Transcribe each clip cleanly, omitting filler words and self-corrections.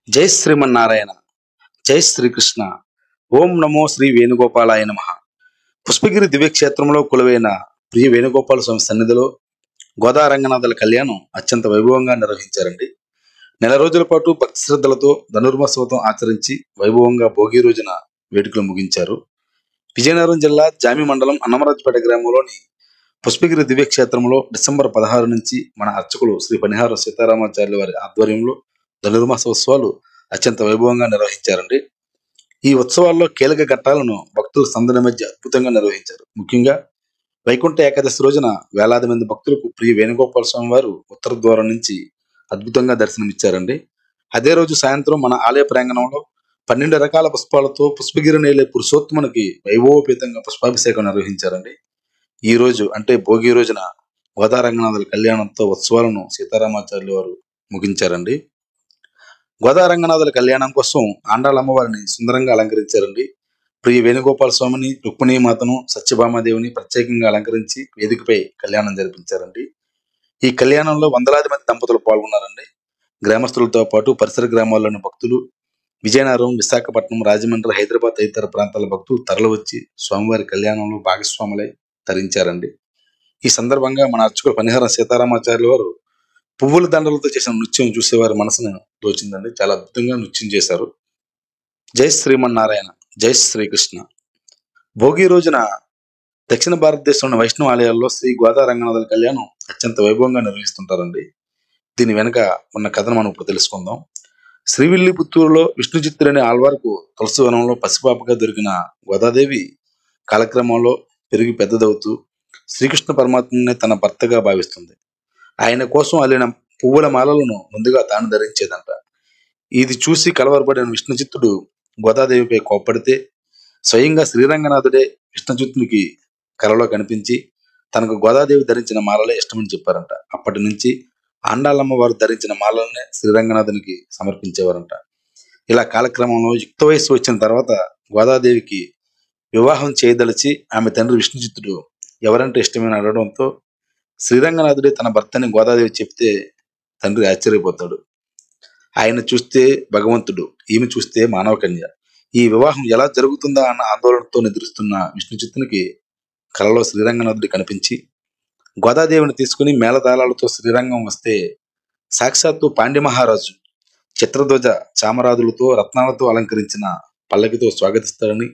జై శ్రీమన్నారాయణ. జై శ్రీకృష్ణ. ఓం నమో శ్రీ వేణుగోపాలాయ నమ. పుష్పగిరి దివ్యక్షేత్రంలో కొలువైన ప్రియ వేణుగోపాల స్వామి సన్నిధిలో గోదా రంగనాథుల కళ్యాణం అత్యంత వైభవంగా నిర్వహించారండి. నెల రోజుల పాటు భక్తి శ్రద్ధలతో ధనుర్మాసోత్సవం ఆచరించి వైభవంగా భోగి రోజున వేడుకలు ముగించారు. విజయనగరం జిల్లా జామి మండలం అన్నమరాజుపేట గ్రామంలోని పుష్పగిరి దివ్యక్షేత్రంలో డిసెంబర్ 16 నుంచి మన అర్చకులు శ్రీ పనిహార సీతారామాచార్యుల వారి ఆధ్వర్యంలో ధనుర్మాసోత్సవాలు అత్యంత వైభవంగా నిర్వహించారండి. ఈ ఉత్సవాల్లో కీలక ఘట్టాలను భక్తుల సందడి మధ్య అద్భుతంగా నిర్వహించారు. ముఖ్యంగా వైకుంఠ ఏకాదశి రోజున వేలాది మంది భక్తులకు ప్రియ వేణుగోపాల స్వామి వారు ఉత్తర ద్వారం నుంచి అద్భుతంగా దర్శనమిచ్చారండి. అదే రోజు సాయంత్రం మన ఆలయ ప్రాంగణంలో 12 రకాల పుష్పాలతో పుష్పగిరి నేలే పురుషోత్తమునికి వైభవోపేతంగా పుష్పాభిషేకం నిర్వహించారండి. ఈ రోజు అంటే భోగి రోజున గోదా రంగనాథుల కళ్యాణంతో ఉత్సవాలను సీతారామాచార్యుల వారు ముగించారండి. గోదా రంగనాథుల కళ్యాణం కోసం ఆండాళ్ళ అమ్మవారిని సుందరంగా అలంకరించారండి. ప్రియ వేణుగోపాల స్వామిని, రుక్మిణీమాతను, సత్యభామాదేవిని ప్రత్యేకంగా అలంకరించి వేదికపై కళ్యాణం జరిపించారండి. ఈ కళ్యాణంలో వందలాది మంది దంపతులు పాల్గొన్నారండి. గ్రామస్తులతో పాటు పరిసర గ్రామాల్లోని భక్తులు, విజయనగరం, విశాఖపట్నం, రాజమండ్రి, హైదరాబాద్ తదితర ప్రాంతాల భక్తులు తరలివచ్చి స్వామివారి కళ్యాణంలో భాగస్వాములై తరించారండి. ఈ సందర్భంగా మన అర్చకులు పనిహార సీతారామాచార్యుల వారు పువ్వుల దండలతో చేసిన నృత్యం చూసేవారి మనసును దోచిందండి. చాలా అద్భుతంగా నృత్యం చేశారు. జై శ్రీమన్నారాయణ. జై శ్రీకృష్ణ. భోగి రోజున దక్షిణ భారతదేశంలోని వైష్ణవ ఆలయాల్లో శ్రీ గోదా రంగనాథుల కళ్యాణం అత్యంత వైభవంగా నిర్వహిస్తుంటారండి. దీని వెనుక ఉన్న కథను మనం ఇప్పుడు తెలుసుకుందాం. శ్రీవిల్లిపుత్తూరులో విష్ణుచిత్తుడు అనే ఆళ్వార్కు తులసి వనంలో పసిపాపగా దొరికిన గోదాదేవి కాలక్రమంలో పెరిగి పెద్దదవుతూ శ్రీకృష్ణ పరమాత్మని తన భర్తగా భావిస్తుంది. ఆయన కోసం అల్లిన పువ్వుల మాలలను ముందుగా తాను ధరించేదంట. ఇది చూసి కలవరపడిన విష్ణుచిత్తుడు గోదాదేవిపై కోప్పడితే స్వయంగా శ్రీరంగనాథుడే విష్ణుచిత్తునికి కలలో కనిపించి తనకు గోదాదేవి ధరించిన మాలలే ఇష్టమని చెప్పారంట. అప్పటి నుంచి ఆండాళ్ళమ్మ వారు ధరించిన మాలలనే శ్రీరంగనాథునికి సమర్పించేవారంట. ఇలా కాలక్రమంలో యుక్త వయసు వచ్చిన తర్వాత గోదాదేవికి వివాహం చేయదలిచి ఆమె తండ్రి విష్ణుచిత్తుడు ఎవరంటే ఇష్టమైన అడగడంతో శ్రీరంగనాథుడే తన భర్తని గోదాదేవి చెప్తే తండ్రి ఆశ్చర్యపోతాడు. ఆయన చూస్తే భగవంతుడు, ఈమె చూస్తే మానవ కన్య. ఈ వివాహం ఎలా జరుగుతుందా అన్న ఆందోళనతో నిద్రిస్తున్న విష్ణుచిత్తునికి కలలో శ్రీరంగనాథుడు కనిపించి గోదాదేవిని తీసుకుని మేళతాళాలతో శ్రీరంగం వస్తే సాక్షాత్తు పాండ్య మహారాజు చిత్రధ్వజ చామరాదులతో రత్నాలతో అలంకరించిన పల్లకితో స్వాగతిస్తాడని,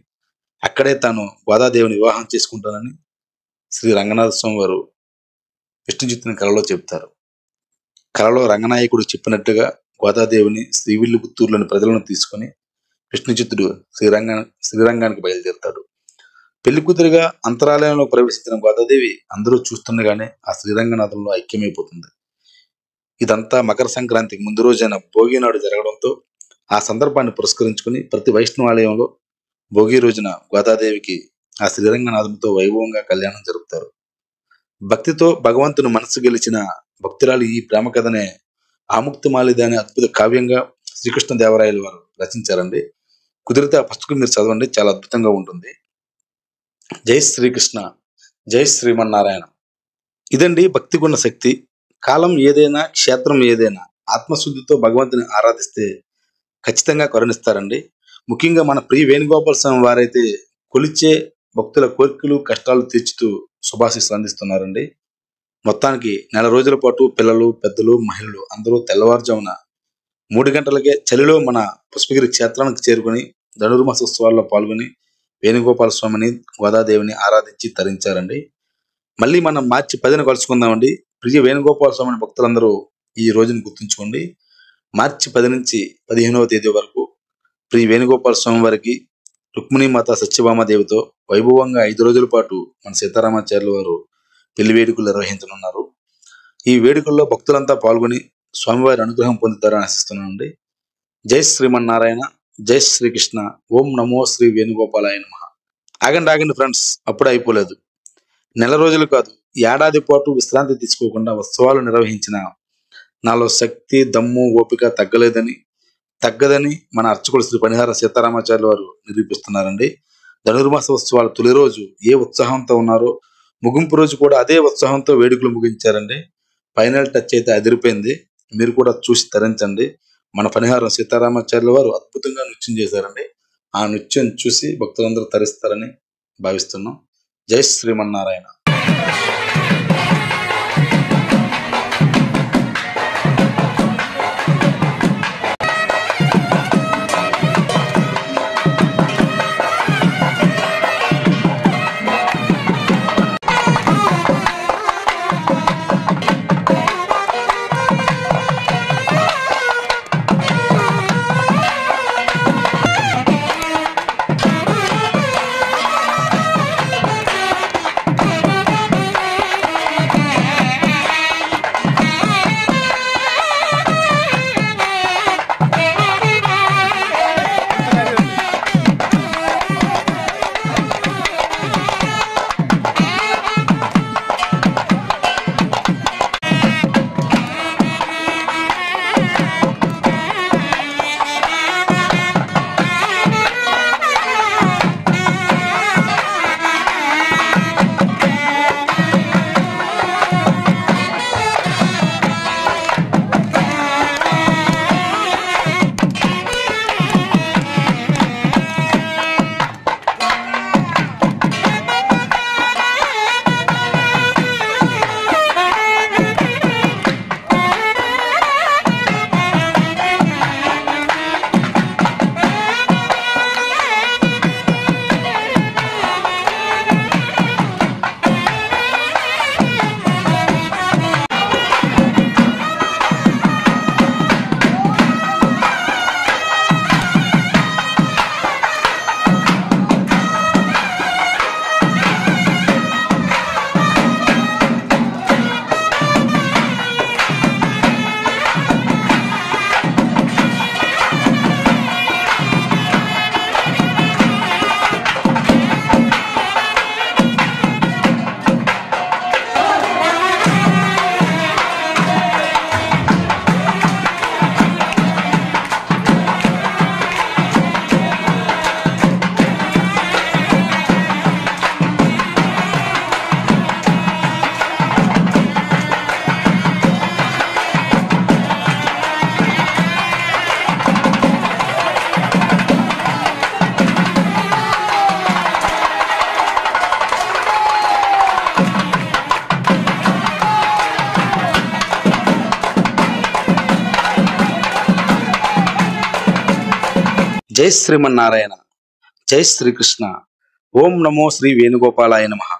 అక్కడే తాను గోదాదేవిని వివాహం చేసుకుంటానని శ్రీ రంగనాథ స్వామి వారు విష్ణుచిత్తుని కలలో చెబుతారు. కలలో రంగనాయకుడు చెప్పినట్టుగా గోదాదేవిని శ్రీవిల్లిపుత్తూరులోని ప్రజలను తీసుకుని విష్ణుచిత్తుడు శ్రీరంగానికి బయలుదేరుతాడు. పెళ్లికూతురిగా అంతరాలయంలో ప్రవేశించిన గోదాదేవి అందరూ చూస్తుండగానే ఆ శ్రీరంగనాథంలో ఐక్యమైపోతుంది. ఇదంతా మకర సంక్రాంతికి ముందు రోజైన భోగి నాడు జరగడంతో ఆ సందర్భాన్ని పురస్కరించుకుని ప్రతి వైష్ణవాలయంలో భోగి రోజున గోదాదేవికి ఆ శ్రీరంగనాథంతో వైభవంగా కళ్యాణం జరుపుతారు. భక్తితో భగవంతుని మనసు గెలిచిన భక్తురాలు ఈ ప్రేమ కథనే ఆముక్తమాలిద అనే అద్భుత కావ్యంగా శ్రీకృష్ణదేవరాయలు వారు రచించారండి. కుదిరితే ఆ పుస్తకం మీరు చదవండి, చాలా అద్భుతంగా ఉంటుంది. జై శ్రీకృష్ణ. జై శ్రీమన్నారాయణ. ఇదండి భక్తికున్న శక్తి. కాలం ఏదైనా, క్షేత్రం ఏదైనా ఆత్మశుద్ధితో భగవంతుని ఆరాధిస్తే ఖచ్చితంగా కరుణిస్తారండి. ముఖ్యంగా మన ప్రియ వేణుగోపాల స్వామి వారైతే కొలిచే భక్తుల కోరికలు, కష్టాలు తీర్చుతూ శుభాశీస్సులు అందిస్తున్నారండి. మొత్తానికి నెల రోజుల పాటు పిల్లలు, పెద్దలు, మహిళలు అందరూ తెల్లవారుజామున 3 గంటలకే చలిలో మన పుష్పగిరి క్షేత్రానికి చేరుకుని ధనుర్మాసోత్సవాల్లో పాల్గొని వేణుగోపాల స్వామిని, గోదాదేవిని ఆరాధించి తరించారండి. మళ్ళీ మనం మార్చి 10న కలుసుకుందామండి. ప్రియ వేణుగోపాల స్వామిని భక్తులందరూ ఈ రోజుని గుర్తుంచుకోండి. మార్చి 10 నుంచి 15వ తేదీ వరకు ప్రియ వేణుగోపాల స్వామి వారికి రుక్మిణీమాత సత్యభామాదేవితో వైభవంగా 5 రోజుల పాటు మన సీతారామాచార్యుల వారు పెళ్లి వేడుకలు నిర్వహించనున్నారు. ఈ వేడుకల్లో భక్తులంతా పాల్గొని స్వామివారి అనుగ్రహం పొందుతారని ఆశిస్తున్నానండి. జై శ్రీమన్నారాయణ. జై శ్రీకృష్ణ. ఓం నమో శ్రీ వేణుగోపాలాయ నమ. ఆగండి ఫ్రెండ్స్, అప్పుడే అయిపోలేదు. నెల రోజులు కాదు, ఏడాది పాటు విశ్రాంతి తీసుకోకుండా ఉత్సవాలు నిర్వహించిన నాలో శక్తి, దమ్ము, ఓపిక తగ్గదని మన అర్చకుడు శ్రీ పనిహార సీతారామాచార్యుల వారు నిరూపిస్తున్నారండి. ధనుర్మాస ఉత్సవాల తొలి రోజు ఏ ఉత్సాహంతో ఉన్నారో ముగింపు రోజు కూడా అదే ఉత్సాహంతో వేడుకలు ముగించారండి. ఫైనల్ టచ్ అయితే అదిరిపోయింది. మీరు కూడా చూసి తరించండి. మన పనిహారం సీతారామాచార్యుల వారు అద్భుతంగా నృత్యం చేశారండి. ఆ నృత్యం చూసి భక్తులందరూ తరిస్తారని భావిస్తున్నాం. జై శ్రీమన్నారాయణ. జై శ్రీమన్నారాయణ. జై శ్రీకృష్ణ. ఓం నమో శ్రీ వేణుగోపాలాయ నమః.